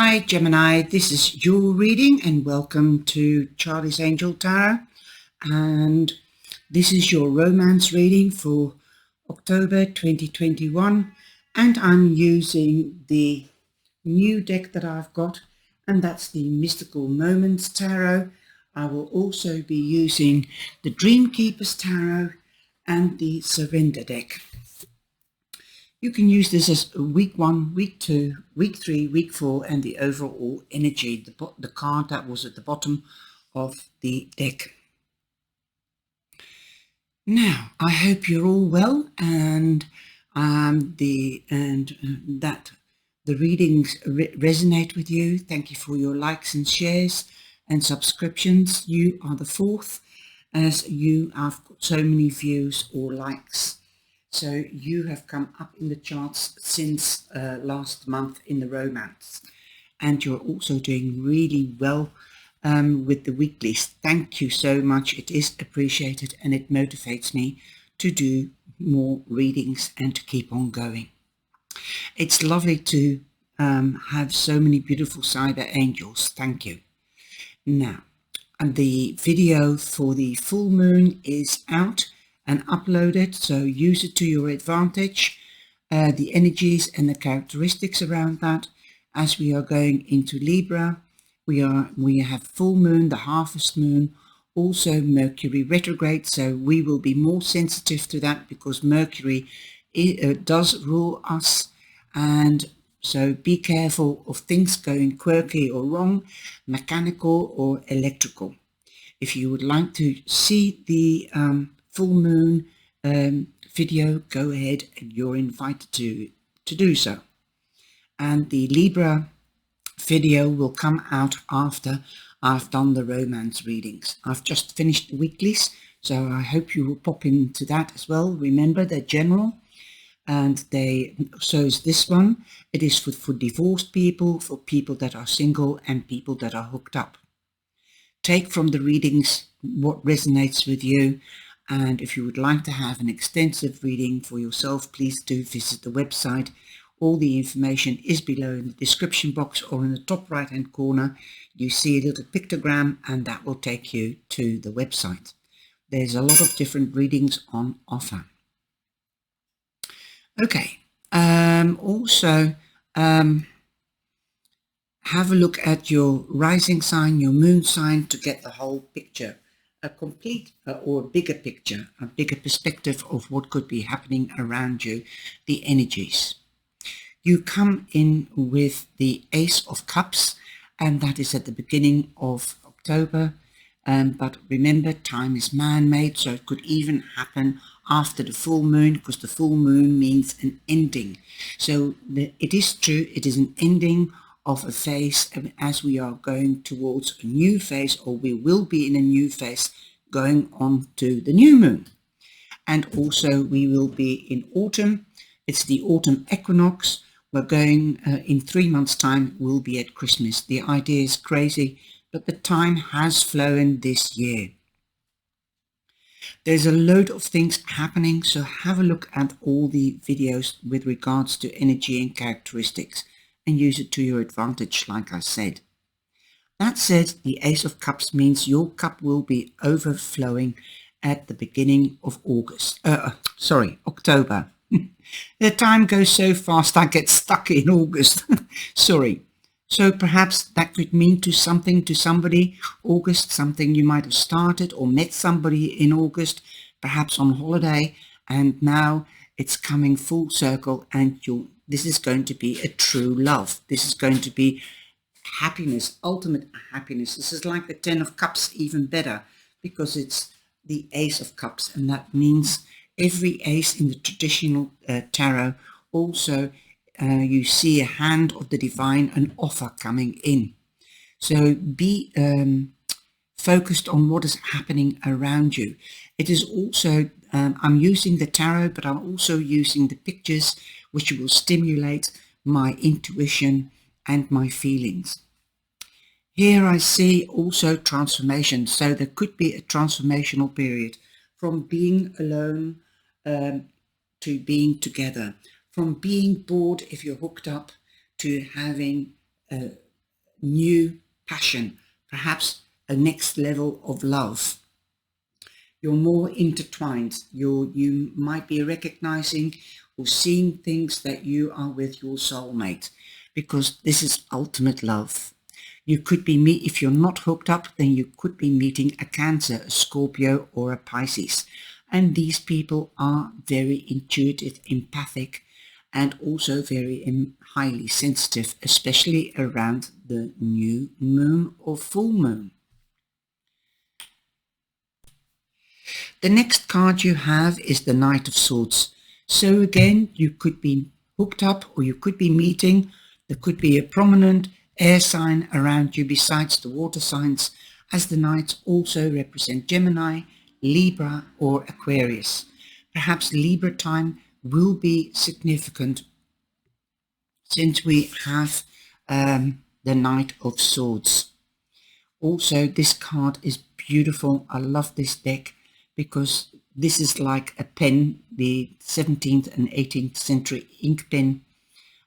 Hi Gemini, this is your reading and welcome to Charlie's Angel Tarot, and this is your romance reading for October 2021, and I'm using the new deck that I've got, and that's the Mystical Moments Tarot. I will also be using the Dream Keepers Tarot and the Surrender deck. You can use this as week 1, week 2, week 3, week 4, and the overall energy, the card that was at the bottom of the deck. Now, I hope you're all well, and that the readings resonate with you. Thank you for your likes and shares and subscriptions. You are the fourth, as you have got so many views or likes. So you have come up in the charts since last month in the romance, and you're also doing really well with the weeklies. Thank you so much. It is appreciated, and it motivates me to do more readings and to keep on going. It's lovely to have so many beautiful cyber angels. Thank you. Now, and the video for the full moon is out and uploaded, so use it to your advantage. The energies and the characteristics around that, as we are going into Libra, we have full moon, the harvest moon, also Mercury retrograde, so we will be more sensitive to that because Mercury does rule us, and so be careful of things going quirky or wrong, mechanical or electrical. If you would like to see the full moon video, go ahead, and you're invited to do so. And the Libra video will come out after I've done the romance readings. I've just finished the weeklies, so I hope you will pop into that as well. Remember, they're general, and so is this one. It is for divorced people, for people that are single, and people that are hooked up. Take from the readings what resonates with you. And if you would like to have an extensive reading for yourself, please do visit the website. All the information is below in the description box, or in the top right hand corner you see a little pictogram, and that will take you to the website. There's a lot of different readings on offer. Okay, also have a look at your rising sign, your moon sign, to get the whole picture. A complete or a bigger picture, a bigger perspective of what could be happening around you, the energies. You come in with the Ace of Cups, and that is at the beginning of October. But remember, time is man-made, so it could even happen after the full moon, because the full moon means an ending. So it is true, it is an ending of a phase, as we are going towards a new phase, or we will be in a new phase going on to the new moon. And also we will be in autumn. It's the autumn equinox. We're going in 3 months time, we'll be at Christmas. The idea is crazy, but the time has flown this year. There's a load of things happening, so have a look at all the videos with regards to energy and characteristics, and use it to your advantage, like I said. That said, the Ace of Cups means your cup will be overflowing at the beginning of October. The time goes so fast, I get stuck in August. Sorry. So perhaps that could mean something to somebody. August, something you might have started or met somebody in August, perhaps on holiday, and now it's coming full circle, and this is going to be a true love. This is going to be happiness, ultimate happiness. This is like the 10 of Cups, even better, because it's the Ace of Cups, and that means every ace in the traditional tarot. Also, you see a hand of the divine, an offer coming in. So be focused on what is happening around you. It is also, I'm using the tarot, but I'm also using the pictures, which will stimulate my intuition and my feelings. Here I see also transformation. So there could be a transformational period from being alone to being together, from being bored if you're hooked up to having new passion, perhaps a next level of love. You're more intertwined. You might be recognizing or seeing things that you are with your soulmate, because this is ultimate love. You could be if you're not hooked up, then you could be meeting a Cancer, a Scorpio, or a Pisces. And these people are very intuitive, empathic, and also very highly sensitive, especially around the new moon or full moon. The next card you have is the Knight of Swords. So again, you could be hooked up or you could be meeting. There could be a prominent air sign around you besides the water signs, as the Knights also represent Gemini, Libra or Aquarius. Perhaps Libra time will be significant since we have the Knight of Swords. Also, this card is beautiful. I love this deck because this is like a pen, the 17th and 18th century ink pen.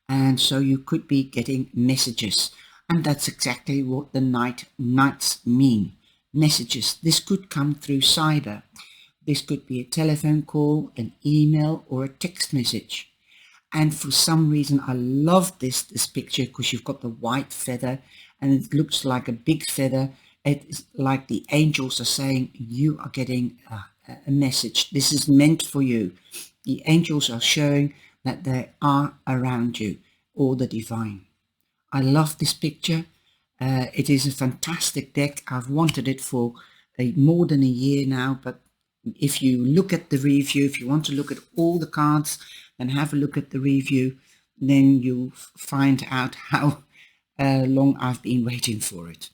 And so you could be getting messages. And that's exactly what the knights mean. Messages. This could come through cyber. This could be a telephone call, an email, or a text message. And for some reason, I love this picture because you've got the white feather and it looks like a big feather. It's like the angels are saying, you are getting a message. This is meant for you. The angels are showing that they are around you, or the divine. I love this picture. It is a fantastic deck. I've wanted it for more than a year now, but if you look at the review, if you want to look at all the cards and have a look at the review, then you'll find out how long I've been waiting for it.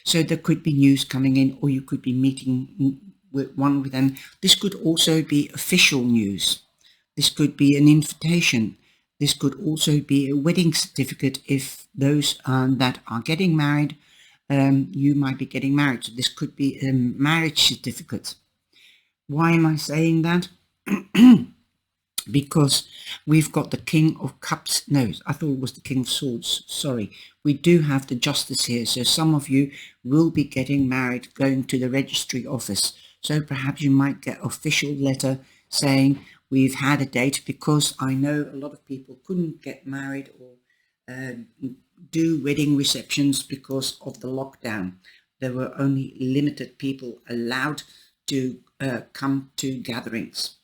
So there could be news coming in, or you could be meeting with one with them. This could also be official news. This could be an invitation. This could also be a wedding certificate if those that are getting married, you might be getting married. So this could be a marriage certificate. Why am I saying that? Because we've got the King of Cups. No, I thought it was the King of Swords. Sorry. We do have the Justice here. So some of you will be getting married, going to the registry office. So perhaps you might get an official letter saying we've had a date, because I know a lot of people couldn't get married or do wedding receptions because of the lockdown. There were only limited people allowed to come to gatherings.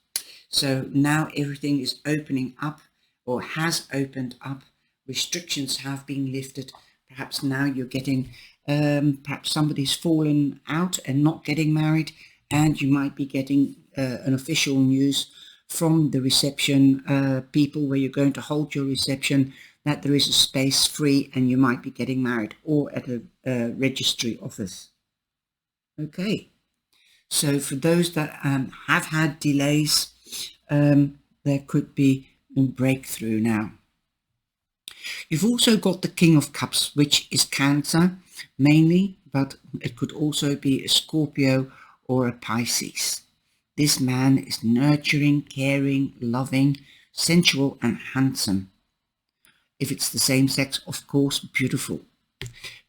So now everything is opening up, or has opened up. Restrictions have been lifted. Perhaps now you're getting, perhaps somebody's fallen out and not getting married, and you might be getting an official news from the reception people where you're going to hold your reception that there is a space free and you might be getting married, or at a registry office. Okay. So for those that have had delays, there could be a breakthrough now. You've also got the King of Cups, which is Cancer mainly, but it could also be a Scorpio or a Pisces. This man is nurturing, caring, loving, sensual and handsome. If it's the same sex, of course, beautiful.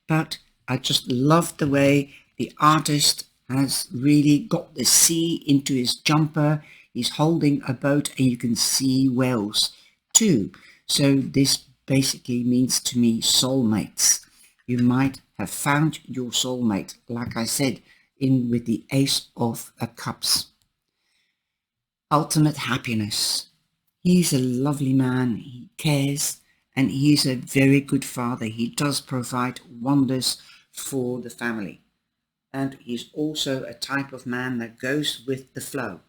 But I just love the way the artist has really got the sea into his jumper. He's holding a boat and you can see whales too. So this basically means to me soulmates. You might have found your soulmate, like I said, in with the Ace of Cups. Ultimate happiness. He's a lovely man. He cares and he's a very good father. He does provide wonders for the family. And he's also a type of man that goes with the flow.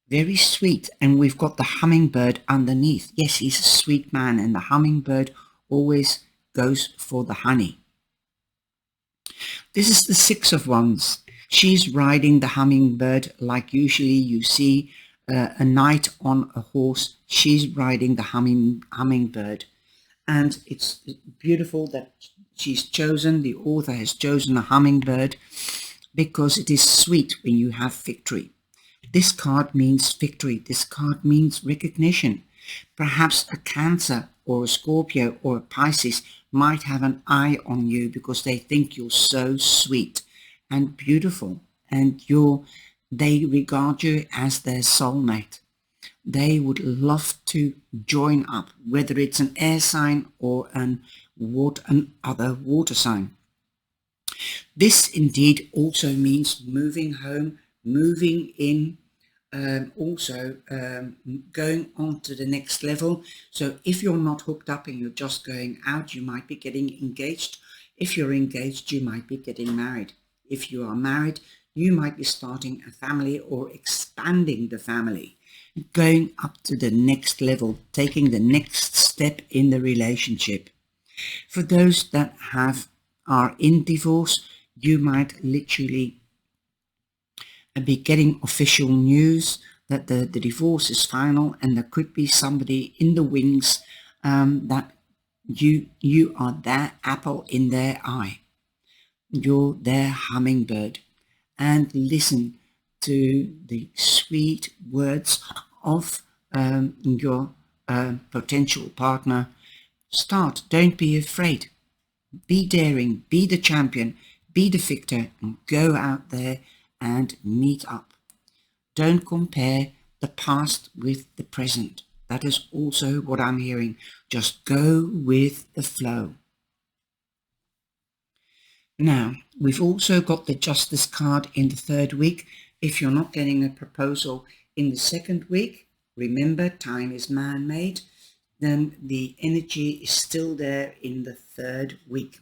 Very sweet. And we've got the hummingbird underneath. Yes, he's a sweet man, and the hummingbird always goes for the honey. This is the Six of Wands. She's riding the hummingbird, like usually you see a knight on a horse. She's riding the hummingbird. And it's beautiful that she's chosen, the author has chosen a hummingbird, because it is sweet when you have victory. This card means victory. This card means recognition. Perhaps a Cancer or a Scorpio or a Pisces might have an eye on you because they think you're so sweet and beautiful, and they regard you as their soulmate. They would love to join up, whether it's an air sign or an other water sign. This indeed also means moving home, moving in, also going on to the next level. So if you're not hooked up and you're just going out, you might be getting engaged. If you're engaged, you might be getting married. If you are married, you might be starting a family or expanding the family, going up to the next level, taking the next step in the relationship. For those that are in divorce, you might literally be getting official news that the divorce is final, and there could be somebody in the wings that you are their apple in their eye. You're their hummingbird, and listen to the sweet words of your potential partner. Don't be afraid. Be daring, be the champion, be the victor, and go out there and meet up. Don't compare the past with the present. That is also what I'm hearing. Just go with the flow. Now, we've also got the Justice card in the third week. If you're not getting a proposal in the second week, remember, time is man-made, then the energy is still there in the third week.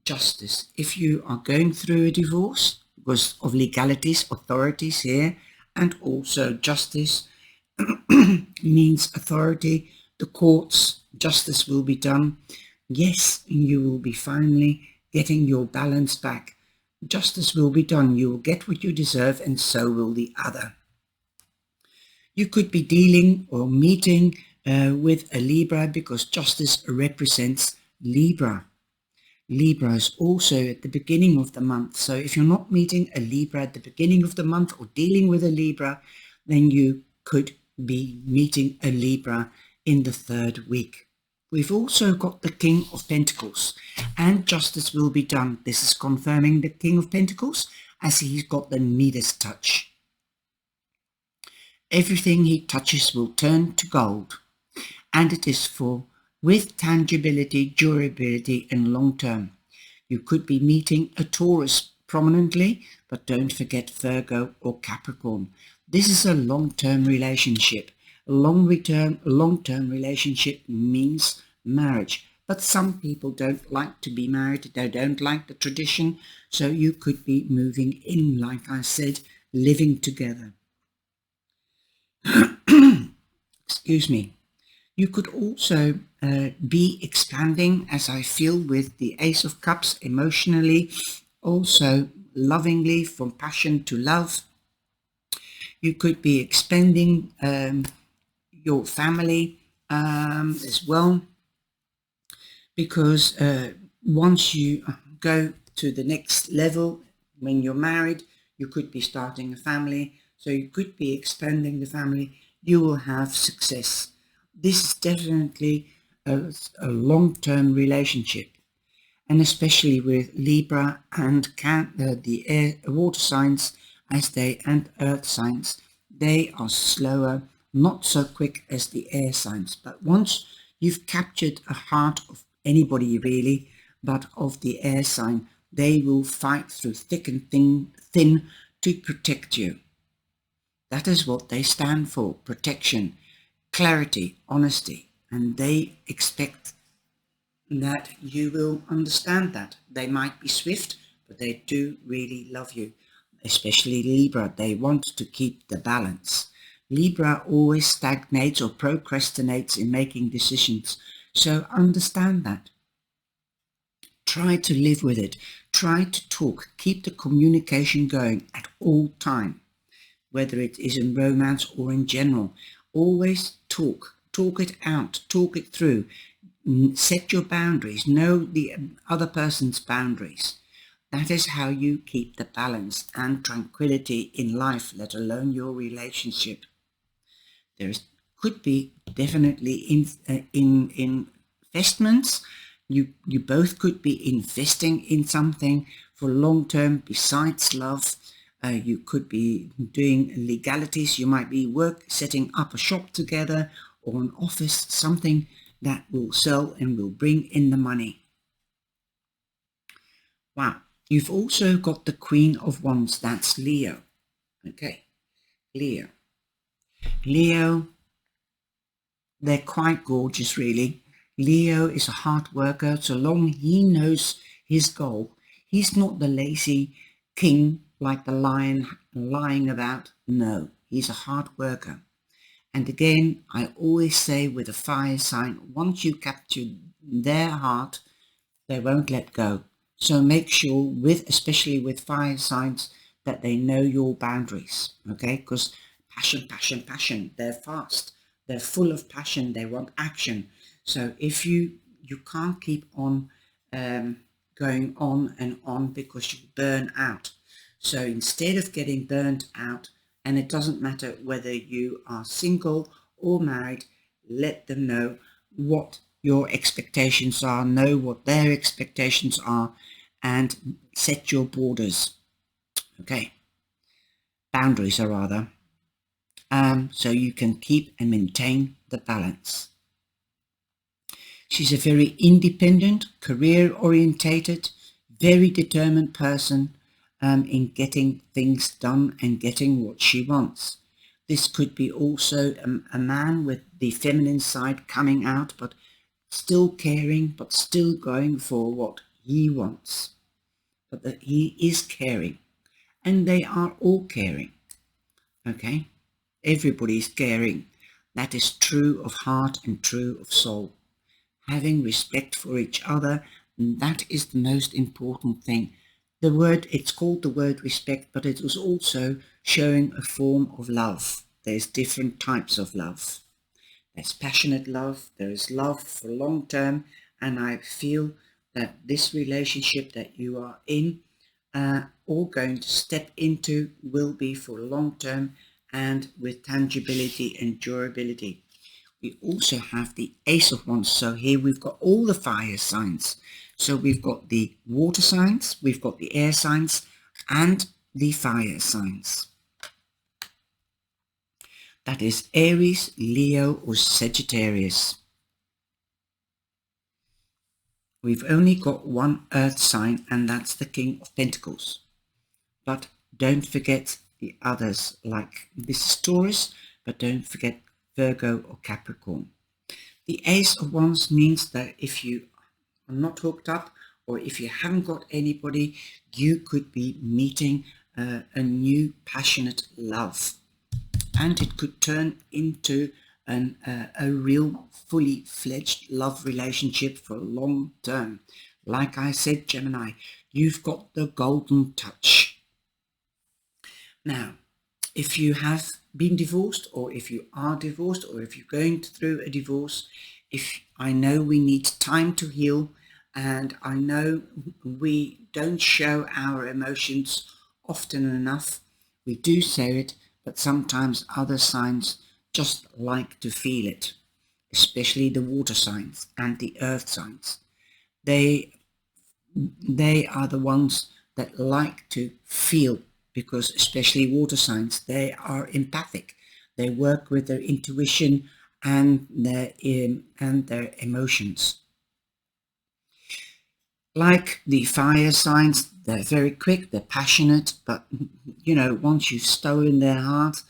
Justice. If you are going through a divorce, because of legalities, authorities here, and also justice means authority, the courts, justice will be done. Yes, you will be finally getting your balance back. Justice will be done. You will get what you deserve, and so will the other. You could be dealing or meeting with a Libra, because justice represents Libra. Libra is also at the beginning of the month. So if you're not meeting a Libra at the beginning of the month or dealing with a Libra, then you could be meeting a Libra in the third week. We've also got the King of Pentacles, and justice will be done. This is confirming the King of Pentacles, as he's got the Midas touch. Everything he touches will turn to gold, and it is with tangibility, durability, and long term. You could be meeting a Taurus prominently, but don't forget Virgo or Capricorn. This is a long-term relationship. A long-term relationship means marriage, but some people don't like to be married. They don't like the tradition, so you could be moving in, like I said, living together. Excuse me. You could also be expanding, as I feel with the Ace of Cups, emotionally, also lovingly, from passion to love. You could be expanding your family as well, because once you go to the next level, when you're married, you could be starting a family, so you could be expanding the family. You will have success. This is definitely a long-term relationship, and especially with Libra and the water signs and earth signs, they are slower, not so quick as the air signs. But once you've captured a heart of anybody really, but of the air sign, they will fight through thick and thin to protect you. That is what they stand for: protection, clarity, honesty, and they expect that you will understand that. They might be swift, but they do really love you. Especially Libra, they want to keep the balance. Libra always stagnates or procrastinates in making decisions, so understand that. Try to live with it. Try to talk. Keep the communication going at all time, whether it is in romance or in general. Always talk it out, talk it through, set your boundaries, know the other person's boundaries. That is how you keep the balance and tranquility in life, let alone your relationship. There's could be definitely in investments. You both could be investing in something for long term besides love. You could be doing legalities. You might be setting up a shop together or an office, something that will sell and will bring in the money. Wow. You've also got the Queen of Wands. That's Leo. Okay. Leo. Leo, they're quite gorgeous, really. Leo is a hard worker. So long he knows his goal, he's not the lazy king like the lion lying about. No, he's a hard worker. And again, I always say with a fire sign, once you capture their heart, they won't let go. So make sure, especially with fire signs, that they know your boundaries, okay? Because passion, they're fast. They're full of passion. They want action. So if you can't keep on going on and on because you burn out. So instead of getting burnt out, and it doesn't matter whether you are single or married, let them know what your expectations are, know what their expectations are, and set your borders. Okay, boundaries are rather, so you can keep and maintain the balance. She's a very independent, career-orientated, very determined person in getting things done and getting what she wants. This could be also a man with the feminine side coming out, but still caring, but still going for what he wants. But that he is caring, and they are all caring. Okay, everybody's caring. That is true of heart and true of soul. Having respect for each other, that is the most important thing. It's called the word respect, but it is also showing a form of love. There's different types of love. There's passionate love, there is love for long term, and I feel that this relationship that you are in or going to step into will be for long term and with tangibility and durability. We also have the Ace of Wands. So here we've got all the fire signs. So we've got the water signs, we've got the air signs, and the fire signs. That is Aries, Leo, or Sagittarius. We've only got one earth sign, and that's the King of Pentacles. But don't forget the others, like this is Taurus, but don't forget Virgo or Capricorn. The Ace of Wands means that if you are not hooked up, or if you haven't got anybody, you could be meeting a new passionate love. And it could turn into a real fully fledged love relationship for long term. Like I said, Gemini, you've got the golden touch. Now, if you have been divorced, or if you are divorced, or if you're going through a divorce, I know we need time to heal, and I know we don't show our emotions often enough. We do say it, but sometimes other signs just like to feel it, especially the water signs and the earth signs. They are the ones that like to feel, because especially water signs, they are empathic. They work with their intuition and their emotions. Like the fire signs, they're very quick, they're passionate, but once you've stolen their heart,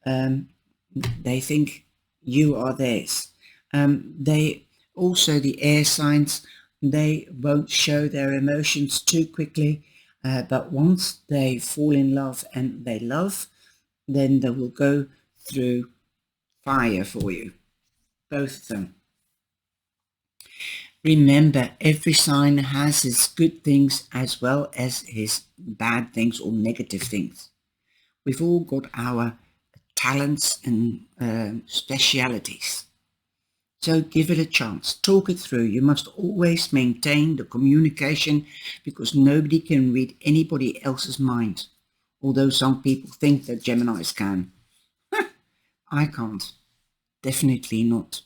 they think you are theirs. They also, the air signs, they won't show their emotions too quickly, but once they fall in love and they love, then they will go through fire for you, both of them. Remember, every sign has his good things as well as his bad things or negative things. We've all got our talents and specialities. So give it a chance. Talk it through. You must always maintain the communication, because nobody can read anybody else's mind. Although some people think that Geminis can. I can't. Definitely not.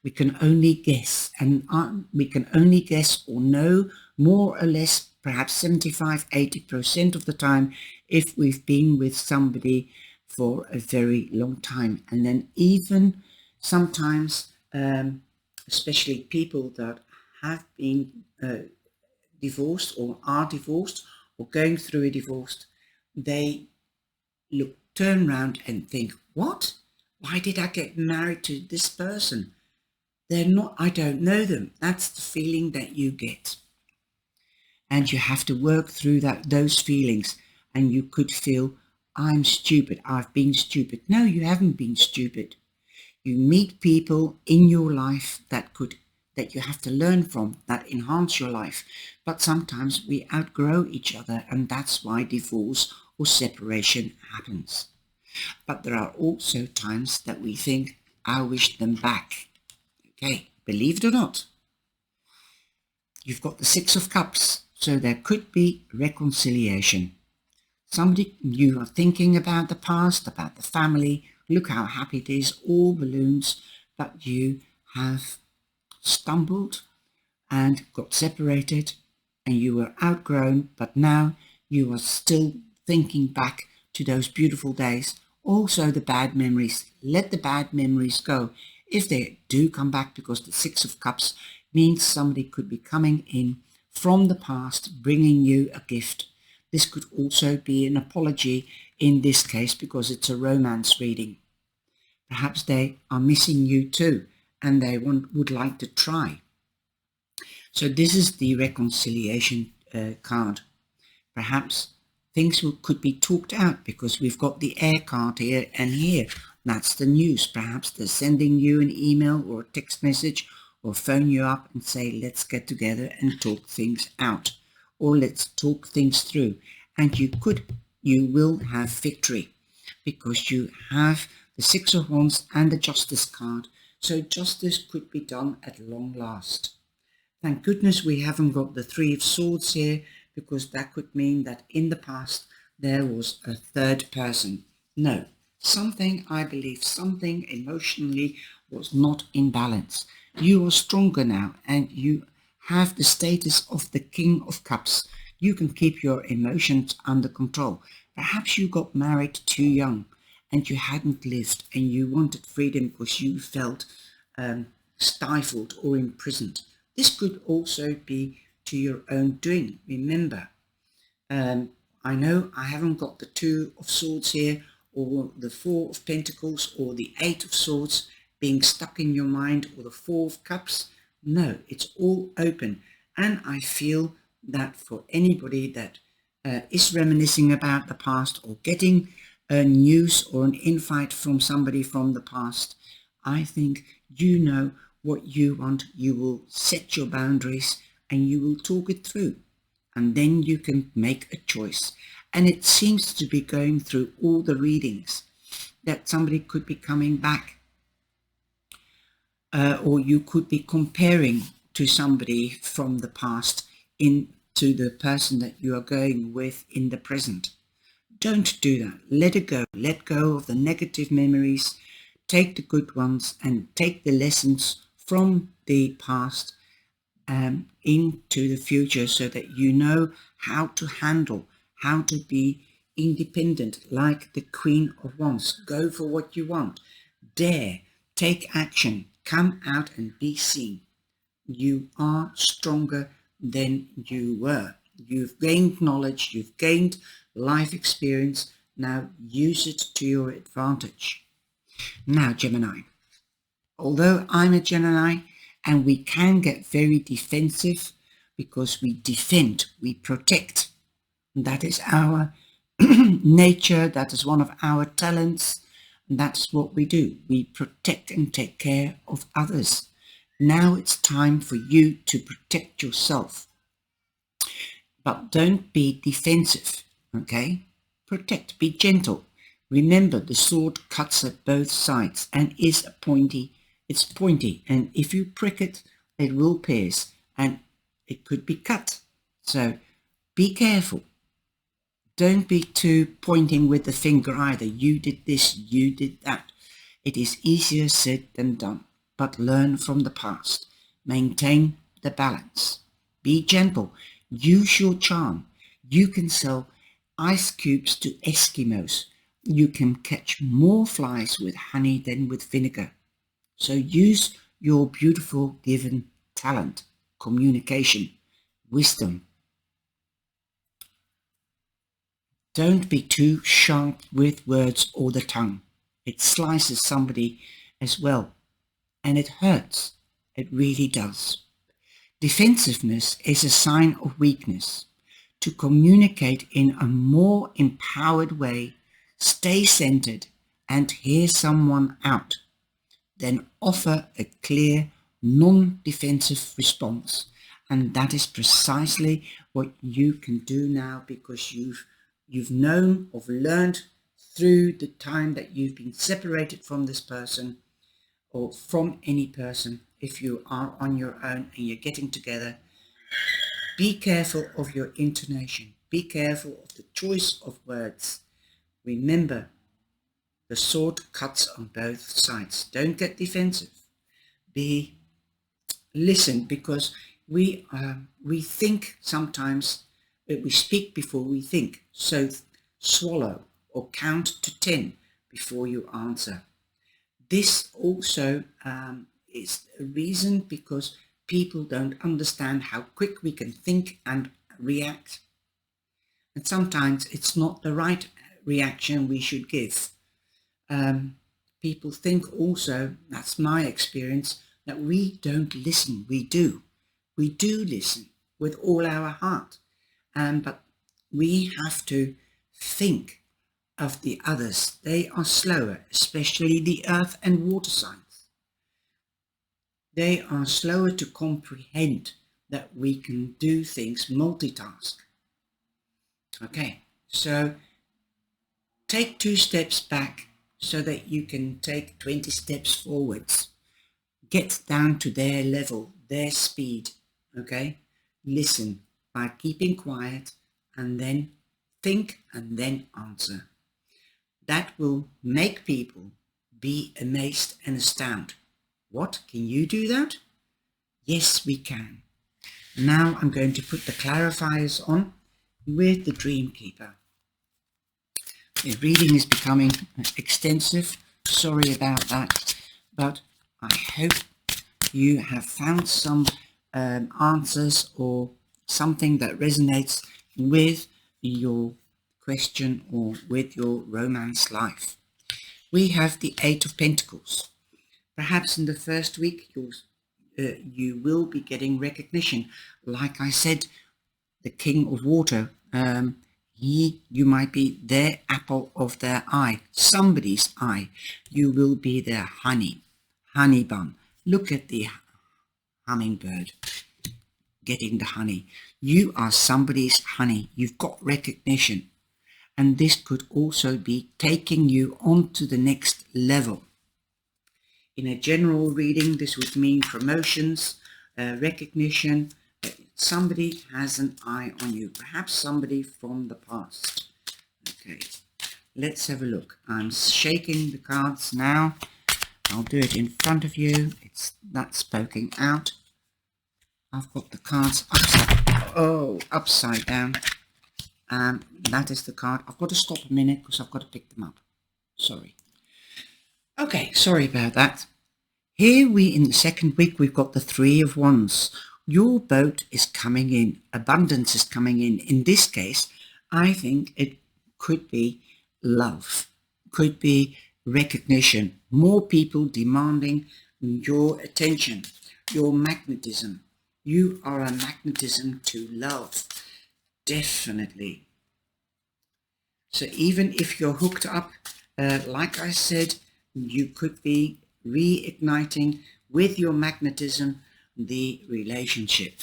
We can only guess, and we can only guess or know more or less, perhaps 75–80% of the time, if we've been with somebody for a very long time. And then even sometimes, especially people that have been divorced or are divorced or going through a divorce, they turn around and think, what? Why did I get married to this person? They're not, I don't know them. That's the feeling that you get. And you have to work through those feelings. And you could feel, I'm stupid. I've been stupid. No, you haven't been stupid. You meet people in your life that you have to learn from, that enhance your life. But sometimes we outgrow each other, and that's why divorce or separation happens. But there are also times that we think, I wish them back. Okay, believe it or not, you've got the Six of Cups, so there could be reconciliation. Somebody, you are thinking about the past, about the family, look how happy it is, all balloons, but you have stumbled and got separated and you were outgrown, but now you are still thinking back to those beautiful days. Also the bad memories, let the bad memories go. If they do come back, because the Six of Cups means somebody could be coming in from the past, bringing you a gift. This could also be an apology in this case, because it's a romance reading. Perhaps they are missing you too, and they would like to try. So this is the reconciliation card. Perhaps things could be talked out, because we've got the air card here and here. That's the news. Perhaps they're sending you an email or a text message or phone you up and say, let's get together and talk things out, or let's talk things through. And you will have victory, because you have the Six of Wands and the Justice card. So justice could be done at long last. Thank goodness we haven't got the Three of Swords here, because that could mean that in the past there was a third person. No, I believe something emotionally was not in balance. You are stronger now, and you have the status of the King of Cups. You can keep your emotions under control. Perhaps you got married too young and you hadn't lived, and you wanted freedom because you felt stifled or imprisoned. This could also be to your own doing. Remember, I know I haven't got the Two of Swords here, or the Four of Pentacles, or the Eight of Swords being stuck in your mind, or the Four of Cups. No, it's all open. And I feel that for anybody that is reminiscing about the past, or getting a news or an invite from somebody from the past, I think you know what you want. You will set your boundaries and you will talk it through, and then you can make a choice. And it seems to be going through all the readings that somebody could be coming back, or you could be comparing to somebody from the past into the person that you are going with in the present. Don't do that. Let it go. Let go of the negative memories. Take the good ones and take the lessons from the past into the future, so that you know how to handle, how to be independent, like the Queen of Wands. Go for what you want. Dare. Take action. Come out and be seen. You are stronger than you were. You've gained knowledge. You've gained life experience. Now use it to your advantage. Now, Gemini. Although I'm a Gemini, and we can get very defensive, because we defend, we protect. That is our nature. That is one of our talents. That's what we do. We protect and take care of others. Now it's time for you to protect yourself. But don't be defensive, okay? Protect, be gentle. Remember, the sword cuts at both sides and is pointy. It's pointy, and if you prick it, it will pierce, and it could be cut. So be careful. Don't be too pointing with the finger either. You did this, you did that. It is easier said than done, but learn from the past. Maintain the balance. Be gentle. Use your charm. You can sell ice cubes to Eskimos. You can catch more flies with honey than with vinegar. So use your beautiful given talent, communication, wisdom. Don't be too sharp with words or the tongue. It slices somebody as well, and it hurts. It really does. Defensiveness is a sign of weakness. To communicate in a more empowered way, stay centered and hear someone out. Then offer a clear, non-defensive response. And that is precisely what you can do now, because you've known or learned through the time that you've been separated from this person or from any person. If you are on your own and you're getting together, be careful of your intonation. Be careful of the choice of words. Remember, the sword cuts on both sides. Don't get defensive. Listen, because we think sometimes, we speak before we think. So swallow or count to 10 before you answer. This also is a reason because people don't understand how quick we can think and react. And sometimes it's not the right reaction we should give. People think also, that's my experience, that we don't listen. We do. We do listen with all our heart. But we have to think of the others. They are slower, especially the earth and water signs. They are slower to comprehend that we can do things, multitask. Okay, so take 2 steps back so that you can take 20 steps forwards. Get down to their level, their speed, okay? Listen by keeping quiet and then think and then answer. That will make people be amazed and astounded. What? Can you do that? Yes, we can. Now I'm going to put the clarifiers on with the Dream Keeper. The reading is becoming extensive. Sorry about that, but I hope you have found some answers or something that resonates with your question or with your romance life. We have the 8 of Pentacles. Perhaps in the first week you will be getting recognition. Like I said, the King of Water, you might be their apple of their eye, somebody's eye. You will be their honey bun. Look at the hummingbird getting the honey. You are somebody's honey. You've got recognition. And this could also be taking you on to the next level. In a general reading, this would mean promotions, recognition. Somebody has an eye on you, perhaps somebody from the past. Okay, let's have a look. I'm shaking the cards now. I'll do it in front of you. That's poking out. I've got the cards upside down. That is the card. I've got to stop a minute because I've got to pick them up. Sorry. Okay, sorry about that. Here in the second week, we've got the 3 of Wands. Your boat is coming in. Abundance is coming in. In this case, I think it could be love, could be recognition, more people demanding your attention, your magnetism. You are a magnetism to love, definitely. So even if you're hooked up, like I said, you could be reigniting with your magnetism the relationship.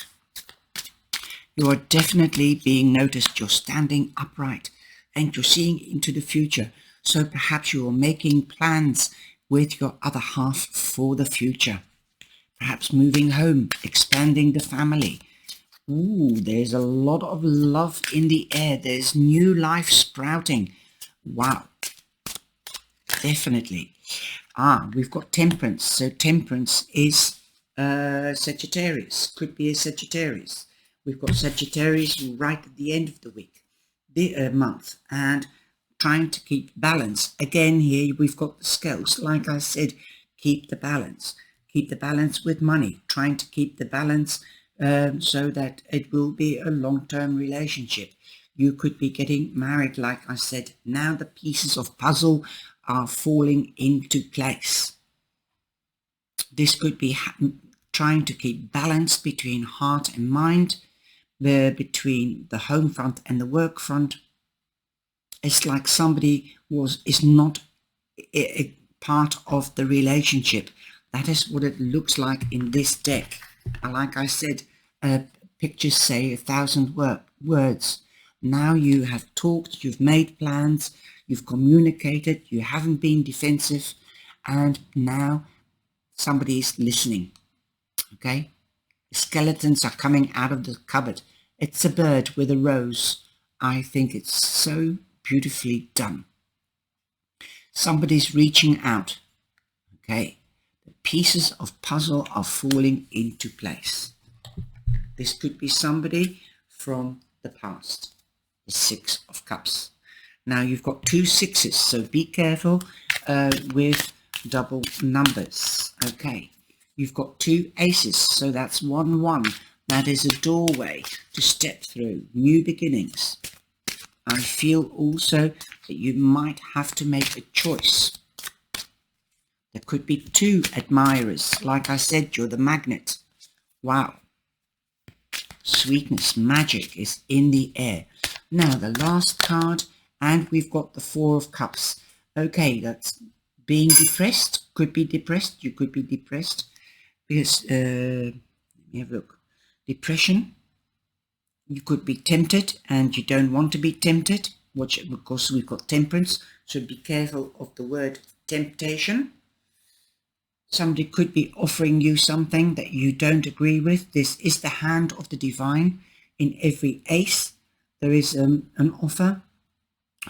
You are definitely being noticed. You're standing upright and you're seeing into the future. So perhaps you're making plans with your other half for the future. Perhaps moving home, expanding the family. Ooh, there's a lot of love in the air. There's new life sprouting. Wow, definitely. We've got temperance. So temperance is Sagittarius. Could be a Sagittarius. We've got Sagittarius right at the end of the week, the month, and trying to keep balance. Again, here we've got the scales. Like I said, keep the balance. Keep the balance with money. Trying to keep the balance so that it will be a long-term relationship. You could be getting married, like I said. Now the pieces of puzzle are falling into place. This could be trying to keep balance between heart and mind, between the home front and the work front. It's like somebody is not a part of the relationship. That is what it looks like in this deck. Like I said, pictures say 1,000 words. Now you have talked, you've made plans, you've communicated, you haven't been defensive, and now somebody's listening. Okay? The skeletons are coming out of the cupboard. It's a bird with a rose. I think it's so beautifully done. Somebody's reaching out. Okay? The pieces of puzzle are falling into place. This could be somebody from the past. The 6 of Cups. Now you've got 2 6s, so be careful with double numbers. Okay, you've got 2 aces, so that's 1 1. That is a doorway to step through, new beginnings. I feel also that you might have to make a choice. There could be 2 admirers. Like I said, you're the magnet. Wow. Sweetness, magic is in the air. Now the last card, and we've got the 4 of Cups. Okay, that's being depressed. Could be depressed. You could be depressed because, let me have a look. Depression. You could be tempted and you don't want to be tempted, which, because we've got temperance, so be careful of the word temptation. Somebody could be offering you something that you don't agree with. This is the hand of the divine. In every ace, there is an offer.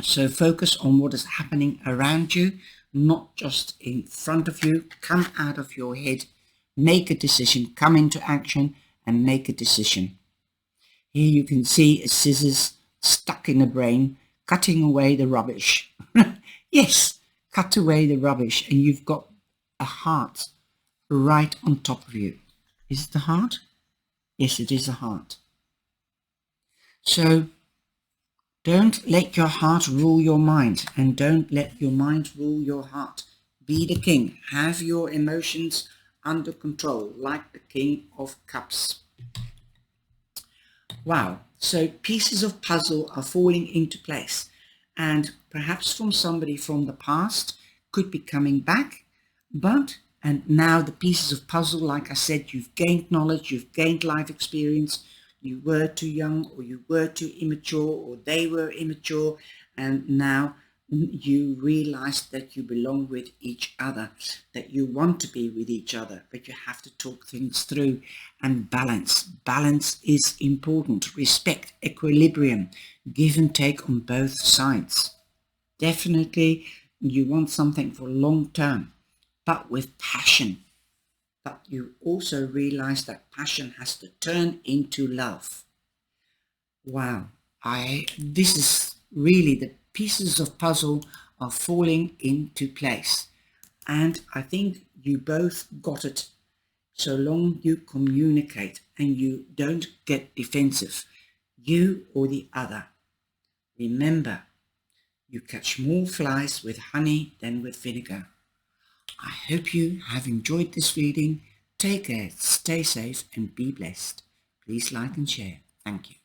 So focus on what is happening around you, not just in front of you. Come out of your head, make a decision, come into action and make a decision. Here you can see a scissors stuck in the brain, cutting away the rubbish. Yes, cut away the rubbish, and you've got a heart right on top of you. Is it the heart? Yes, it is a heart. So don't let your heart rule your mind, and don't let your mind rule your heart. Be the king. Have your emotions under control, like the King of Cups. Wow. So pieces of puzzle are falling into place, and perhaps from somebody from the past could be coming back, and now the pieces of puzzle, like I said, you've gained knowledge, you've gained life experience, you were too young or you were too immature or they were immature, and now you realize that you belong with each other, that you want to be with each other, but you have to talk things through. And balance is important. Respect, equilibrium, give and take on both sides. Definitely you want something for long term, but with passion. But you also realize that passion has to turn into love. Wow, this is really, the pieces of puzzle are falling into place. And I think you both got it, so long you communicate and you don't get defensive, you or the other. Remember, you catch more flies with honey than with vinegar. I hope you have enjoyed this reading. Take care, stay safe and be blessed. Please like and share. Thank you.